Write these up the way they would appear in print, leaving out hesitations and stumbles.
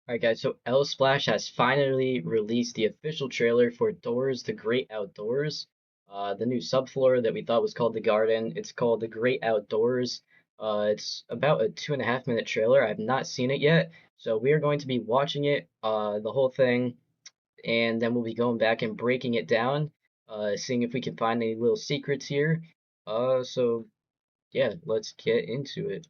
Alright guys, so L Splash has finally released the official trailer for Doors the Great Outdoors. The new subfloor that we thought was called the Garden. It's called the Great Outdoors. It's about a 2.5 minute trailer. I have not seen it yet, so we are going to be watching it, the whole thing, and then we'll be going back and breaking it down, seeing if we can find any little secrets here. So yeah, let's get into it.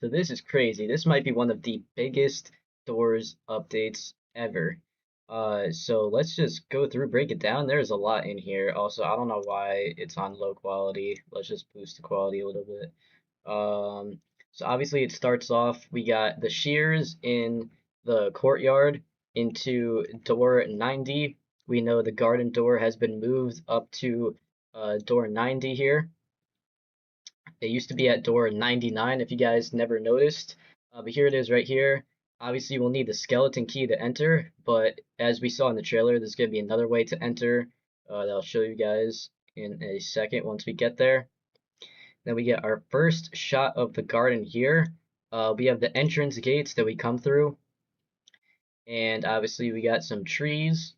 So this is crazy. This might be one of the biggest Doors updates ever. So let's just go through, break it down. There's a lot in here. Also, I don't know why it's on low quality. Let's just boost the quality a little bit. So obviously it starts off, we got the shears in the courtyard into door 90. We know the garden door has been moved up to door 90 here. It used to be at door 99 if you guys never noticed. But here it is right here. Obviously, we'll need the skeleton key to enter, but as we saw in the trailer, there's going to be another way to enter that I'll show you guys in a second once we get there. Then we get our first shot of the garden here. We have the entrance gates that we come through, and obviously we got some trees.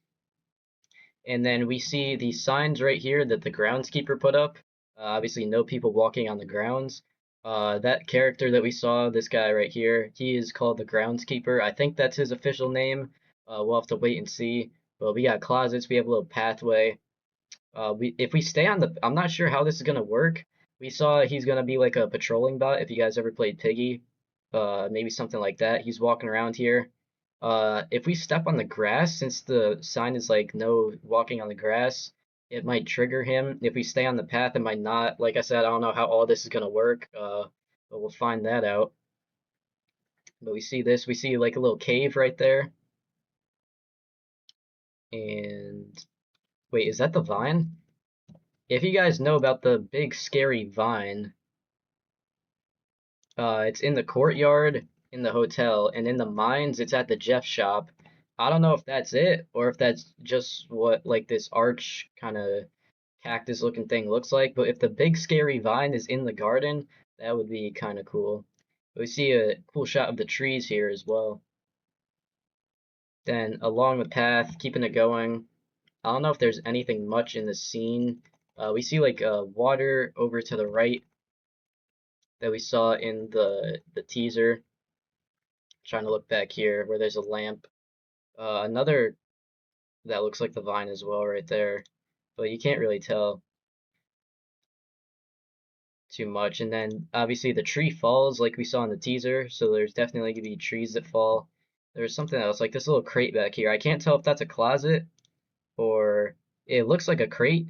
And then we see the signs right here that the groundskeeper put up. Obviously, no people walking on the grounds. That character that we saw, this guy right here, he is called the groundskeeper. I think that's his official name. We'll have to wait and see. But we got closets. We have a little pathway. If we stay on the, I'm not sure how this is gonna work. We saw he's gonna be like a patrolling bot. If you guys ever played Piggy, maybe something like that. He's walking around here. If we step on the grass, since the sign is like no walking on the grass, it might trigger him. If we stay on the path, it might not. Like I said, I don't know how all this is gonna work, but we'll find that out. But we see this, we see like a little cave right there. And wait, is that the vine? If you guys know about the big scary vine, it's in the courtyard in the hotel, and in the mines, it's at the Jeff shop. I don't know if that's it or if that's just what like this arch kind of cactus looking thing looks like. But if the big scary vine is in the garden, that would be kind of cool. We see a cool shot of the trees here as well. Then along the path, keeping it going. I don't know if there's anything much in the scene. We see like water over to the right. that we saw in the teaser. Trying to look back here where there's a lamp. Another that looks like the vine as well right there, but you can't really tell too much. And then obviously the tree falls like we saw in the teaser, so there's definitely gonna be trees that fall. There's something else like this little crate back here. I can't tell if that's a closet or it looks like a crate.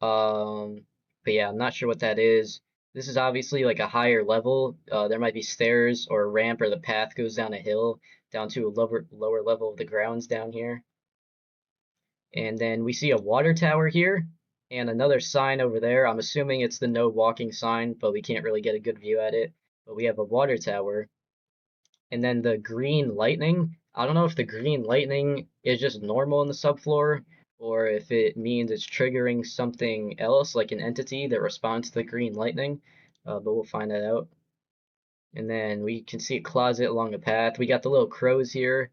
Um, but yeah, I'm not sure what that is. This is obviously like a higher level. There might be stairs or a ramp or the path goes down a hill down to a lower level of the grounds down here. And then we see a water tower here and another sign over there. I'm assuming it's the no walking sign, but we can't really get a good view at it. But we have a water tower. And then the green lightning. I don't know if the green lightning is just normal in the subfloor or if it means it's triggering something else, like an entity that responds to the green lightning. But we'll find that out. And then we can see a closet along a path. We got the little crows here.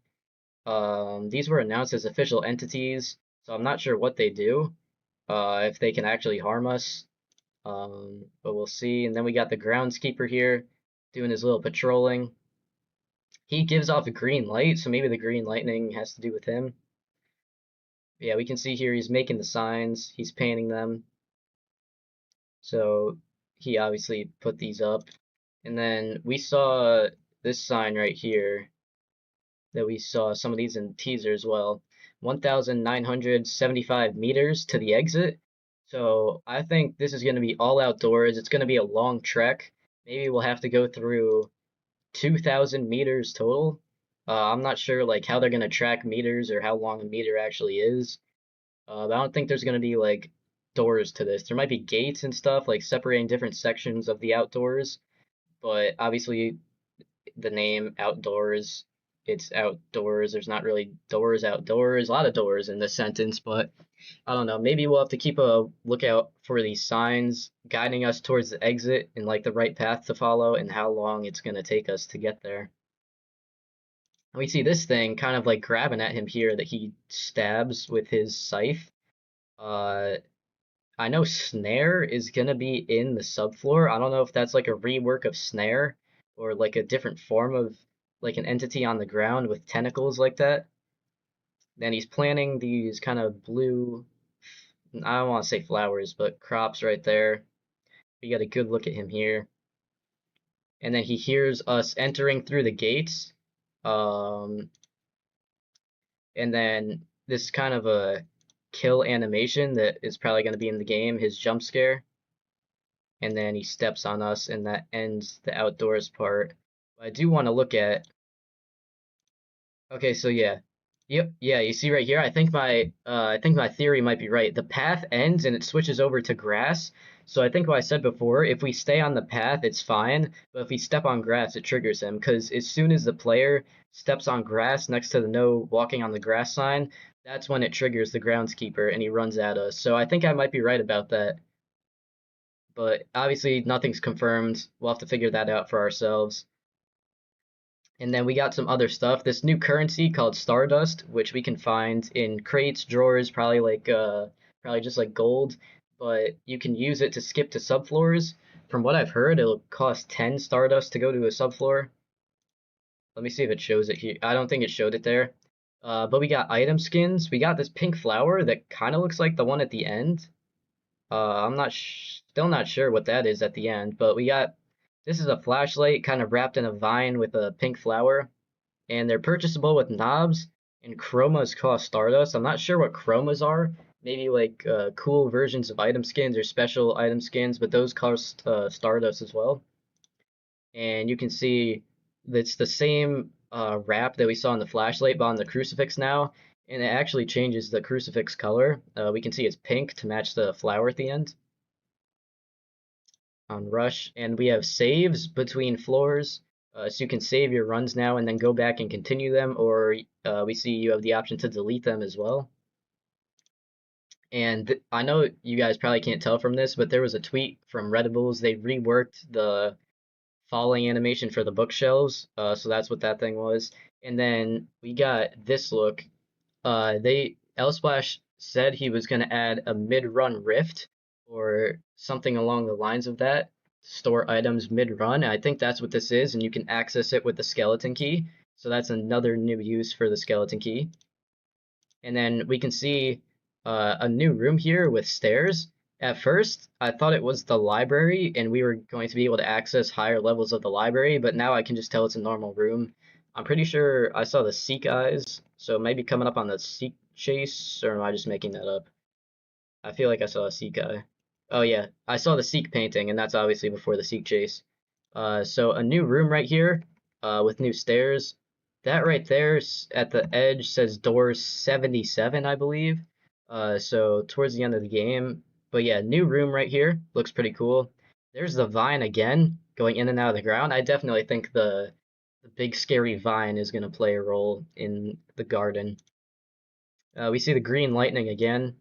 These were announced as official entities, so I'm not sure what they do, if they can actually harm us. But we'll see. And then we got the groundskeeper here doing his little patrolling. He gives off a green light, so maybe the green lightning has to do with him. But yeah, we can see here he's making the signs, he's painting them. So he obviously put these up. And then we saw this sign right here that we saw some of these in teaser as well. 1,975 meters to the exit. So I think this is going to be all outdoors. It's going to be a long trek. Maybe we'll have to go through 2,000 meters total. I'm not sure like how they're going to track meters or how long a meter actually is. But I don't think there's going to be like doors to this. There might be gates and stuff like separating different sections of the outdoors, but obviously the name outdoors, it's outdoors. There's not really doors outdoors, a lot of doors in this sentence, but I don't know. Maybe we'll have to keep a lookout for these signs guiding us towards the exit and like the right path to follow and how long it's going to take us to get there. We see this thing kind of like grabbing at him here that he stabs with his scythe. Uh, I know Snare is gonna be in the subfloor. I don't know if that's like a rework of Snare or like a different form of like an entity on the ground with tentacles like that. Then he's planting these kind of blue, I don't want to say flowers, but crops right there. We got a good look at him here. And then he hears us entering through the gates. Um, and then this kind of a kill animation that is probably going to be in the game, his jump scare. And then he steps on us, and that ends the outdoors part. But I do want to look at. Okay, so yeah, yep, yeah. You see right here. I think my theory might be right. The path ends and it switches over to grass. So I think what I said before, if we stay on the path, it's fine. But if we step on grass, it triggers him. Because as soon as the player steps on grass next to the no walking on the grass sign, that's when it triggers the groundskeeper and he runs at us. So I think I might be right about that. But obviously nothing's confirmed. We'll have to figure that out for ourselves. And then we got some other stuff. This new currency called Stardust, which we can find in crates, drawers, probably just like gold, but you can use it to skip to subfloors. From what I've heard, it'll cost 10 Stardust to go to a subfloor. Let me see if it shows it here. I don't think it showed it there. But we got item skins. We got this pink flower that kind of looks like the one at the end. I'm not still not sure what that is at the end, but we got this is a flashlight kind of wrapped in a vine with a pink flower, and they're purchasable with knobs. And chromas cost Stardust. I'm not sure what chromas are. Maybe like cool versions of item skins or special item skins, but those cost Stardust as well. And you can see it's the same wrap that we saw in the flashlight, but on the crucifix now, and it actually changes the crucifix color. We can see it's pink to match the flower at the end on Rush, and we have saves between floors, so you can save your runs now and then go back and continue them, or we see you have the option to delete them as well. And I know you guys probably can't tell from this, but there was a tweet from Redibles. They reworked the falling animation for the bookshelves, so that's what that thing was. And then we got this look. Elsplash said he was going to add a mid-run rift or something along the lines of that. store items mid-run. I think that's what this is, and you can access it with the skeleton key. So that's another new use for the skeleton key. And then we can see a new room here with stairs. At first, I thought it was the library and we were going to be able to access higher levels of the library, but now I can just tell it's a normal room. I'm pretty sure I saw the Seek eyes, so maybe coming up on the Seek chase, or am I just making that up? I feel like I saw a Seek eye. Oh yeah, I saw the Seek painting, and that's obviously before the Seek chase. So a new room right here, with new stairs. That right there at the edge says doors 77, I believe. So towards the end of the game. But yeah, new room right here. Looks pretty cool. There's the vine again, going in and out of the ground. I definitely think the big scary vine is going to play a role in the garden. We see the green lightning again,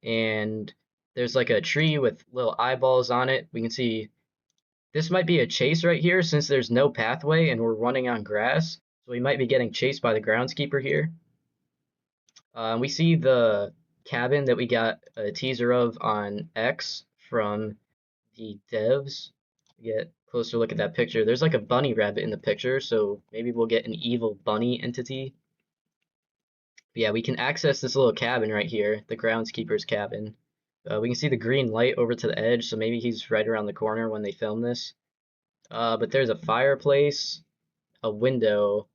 and there's like a tree with little eyeballs on it. We can see this might be a chase right here since there's no pathway and we're running on grass. So we might be getting chased by the groundskeeper here. We see the cabin that we got a teaser of on X from the devs. Get a closer look at that picture. There's like a bunny rabbit in the picture, so maybe we'll get an evil bunny entity. But yeah, we can access this little cabin right here, the groundskeeper's cabin. We can see the green light over to the edge, so maybe he's right around the corner when they film this. But there's a fireplace, a window,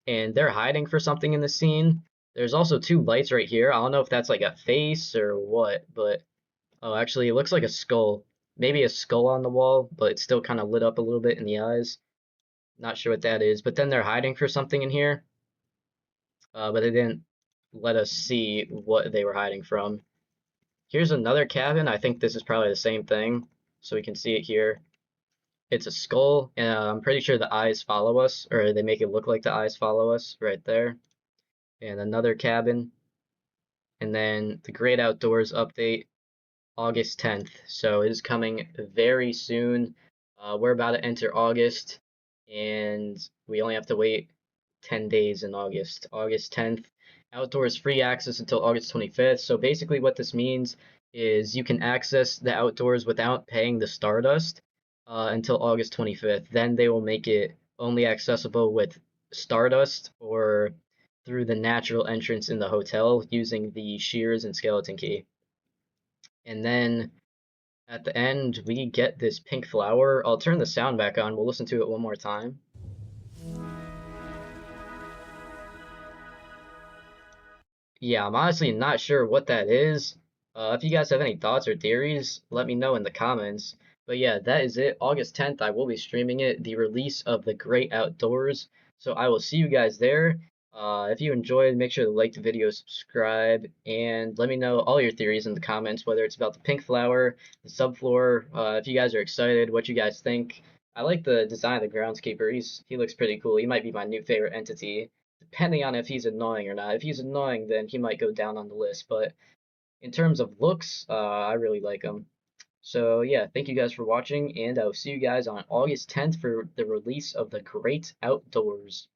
and they're hiding for something in the scene. There's also two lights right here. I don't know if that's like a face or what, but oh, actually, it looks like a skull. Maybe a skull on the wall, but it's still kind of lit up a little bit in the eyes. Not sure what that is. But then they're hiding for something in here, but they didn't let us see what they were hiding from. Here's another cabin. I think this is probably the same thing, so we can see it here. It's a skull, and I'm pretty sure the eyes follow us, or they make it look like the eyes follow us right there. And another cabin, and then the Great Outdoors update, August 10th. So it is coming very soon. We're about to enter August, and we only have to wait 10 days in August. August 10th. Outdoors free access until August 25th. So basically, what this means is you can access the outdoors without paying the Stardust until August 25th. Then they will make it only accessible with Stardust or through the natural entrance in the hotel using the shears and skeleton key. And then at the end, we get this pink flower. I'll turn the sound back on. We'll listen to it one more time. Yeah, I'm honestly not sure what that is. If you guys have any thoughts or theories, let me know in the comments. But yeah, that is it. August 10th, I will be streaming it, the release of The Great Outdoors. So I will see you guys there. If you enjoyed, make sure to like the video, subscribe, and let me know all your theories in the comments, whether it's about the pink flower, the subfloor, if you guys are excited, what you guys think. I like the design of the groundskeeper. He looks pretty cool. He might be my new favorite entity, depending on if he's annoying or not. If he's annoying, then he might go down on the list. But in terms of looks, I really like him. So yeah, thank you guys for watching, and I'll see you guys on August 10th for the release of The Great Outdoors.